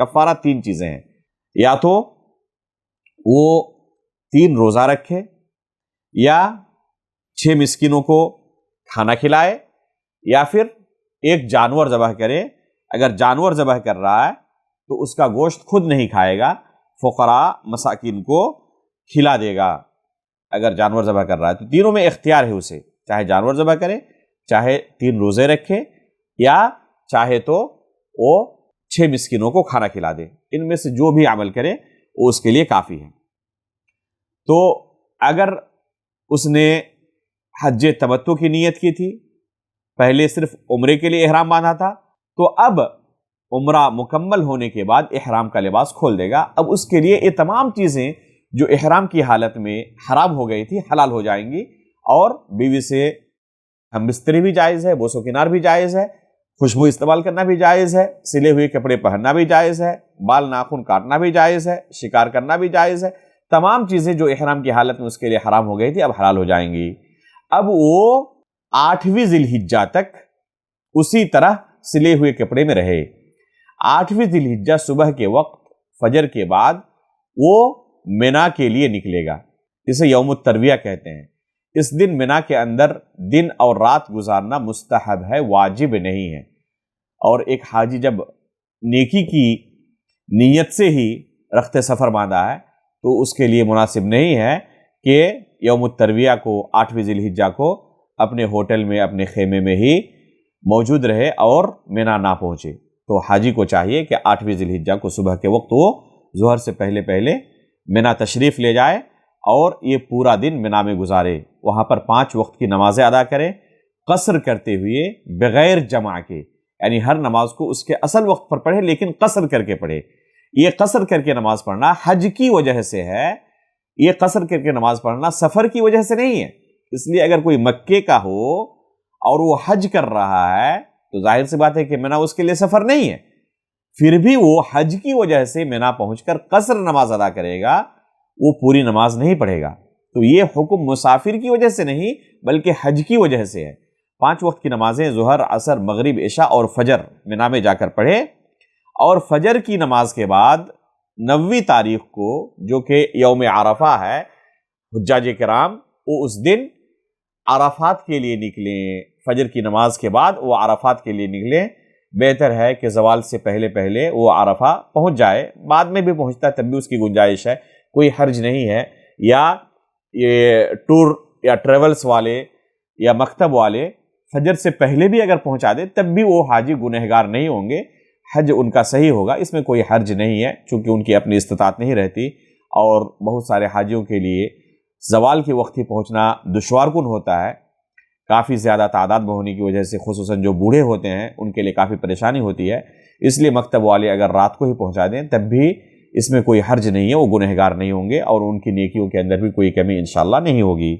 کفارہ 3 چیزیں ہیں، یا تو وہ 3 روزہ رکھے، یا 6 مسکینوں کو کھانا کھلائے، یا پھر ایک جانور ذبح کرے۔ اگر جانور ذبح کر رہا ہے تو اس کا گوشت خود نہیں کھائے گا، فقراء مساکین کو کھلا دے گا۔ اگر جانور ذبح کر رہا ہے تو تینوں میں اختیار ہے اسے، چاہے جانور ذبح کرے، چاہے 3 روزے رکھے، یا چاہے تو وہ 6 مسکینوں کو کھانا کھلا دے۔ ان میں سے جو بھی عمل کرے وہ اس کے لیے کافی ہے۔ تو اگر اس نے حج تمتع کی نیت کی تھی، پہلے صرف عمرے کے لیے احرام باندھا تھا، تو اب عمرہ مکمل ہونے کے بعد احرام کا لباس کھول دے گا۔ اب اس کے لیے یہ تمام چیزیں جو احرام کی حالت میں حرام ہو گئی تھی حلال ہو جائیں گی، اور بیوی سے ہم بستری بھی جائز ہے، بوس و کنار بھی جائز ہے، خوشبو استعمال کرنا بھی جائز ہے، سلے ہوئے کپڑے پہننا بھی جائز ہے، بال ناخن کاٹنا بھی جائز ہے، شکار کرنا بھی جائز ہے۔ تمام چیزیں جو احرام کی حالت میں اس کے لیے حرام ہو گئی تھی اب حلال ہو جائیں گی۔ اب وہ 8ویں ذی الحجہ تک اسی طرح سلے ہوئے کپڑے میں رہے۔ 8ویں ذی الحجہ صبح کے وقت فجر کے بعد وہ منا کے لیے نکلے گا، اسے یوم الترویہ کہتے ہیں۔ اس دن منا کے اندر دن اور رات گزارنا مستحب ہے، واجب نہیں ہے۔ اور ایک حاجی جب نیکی کی نیت سے ہی رخت سفر باندھا ہے تو اس کے لیے مناسب نہیں ہے کہ یوم الترویہ کو 8ویں ذی الحجہ کو اپنے ہوٹل میں اپنے خیمے میں ہی موجود رہے اور منا نہ پہنچے۔ تو حاجی کو چاہیے کہ 8ویں ذی الحجہ کو صبح کے وقت وہ ظہر سے پہلے پہلے منا تشریف لے جائے اور یہ پورا دن منا میں گزارے، وہاں پر 5 وقت کی نمازیں ادا کرے، قصر کرتے ہوئے بغیر جمع کے، یعنی ہر نماز کو اس کے اصل وقت پر پڑھے لیکن قصر کر کے پڑھے۔ یہ قصر کر کے نماز پڑھنا حج کی وجہ سے ہے، یہ قصر کر کے نماز پڑھنا سفر کی وجہ سے نہیں ہے۔ اس لیے اگر کوئی مکے کا ہو اور وہ حج کر رہا ہے تو ظاہر سی بات ہے کہ منا اس کے لیے سفر نہیں ہے، پھر بھی وہ حج کی وجہ سے منا پہنچ کر قصر نماز ادا کرے گا، وہ پوری نماز نہیں پڑھے گا۔ تو یہ حکم مسافر کی وجہ سے نہیں بلکہ حج کی وجہ سے ہے۔ 5 وقت کی نمازیں ظہر، عصر، مغرب، عشاء اور فجر منا میں جا کر پڑھے، اور فجر کی نماز کے بعد 9ویں تاریخ کو جو کہ یوم عرفہ ہے، حجاج کرام وہ اس دن عرفات کے لیے نکلیں۔ فجر کی نماز کے بعد وہ عرفات کے لیے نکلیں۔ بہتر ہے کہ زوال سے پہلے پہلے وہ عرفہ پہنچ جائے، بعد میں بھی پہنچتا ہے تب بھی اس کی گنجائش ہے، کوئی حرج نہیں ہے۔ یا یہ ٹور یا ٹریولز والے یا مکتب والے فجر سے پہلے بھی اگر پہنچا دے تب بھی وہ حاجی گنہگار نہیں ہوں گے، حج ان کا صحیح ہوگا، اس میں کوئی حرج نہیں ہے، چونکہ ان کی اپنی استطاعت نہیں رہتی، اور بہت سارے حاجیوں کے لیے زوال کے وقت ہی پہنچنا دشوار کن ہوتا ہے، کافی زیادہ تعداد میں ہونے کی وجہ سے، خصوصاً جو بوڑھے ہوتے ہیں ان کے لیے کافی پریشانی ہوتی ہے۔ اس لیے مکتب والے اگر رات کو ہی پہنچا دیں تب بھی اس میں کوئی حرج نہیں ہے، وہ گنہگار نہیں ہوں گے اور ان کی نیکیوں کے اندر بھی کوئی کمی انشاءاللہ نہیں ہوگی۔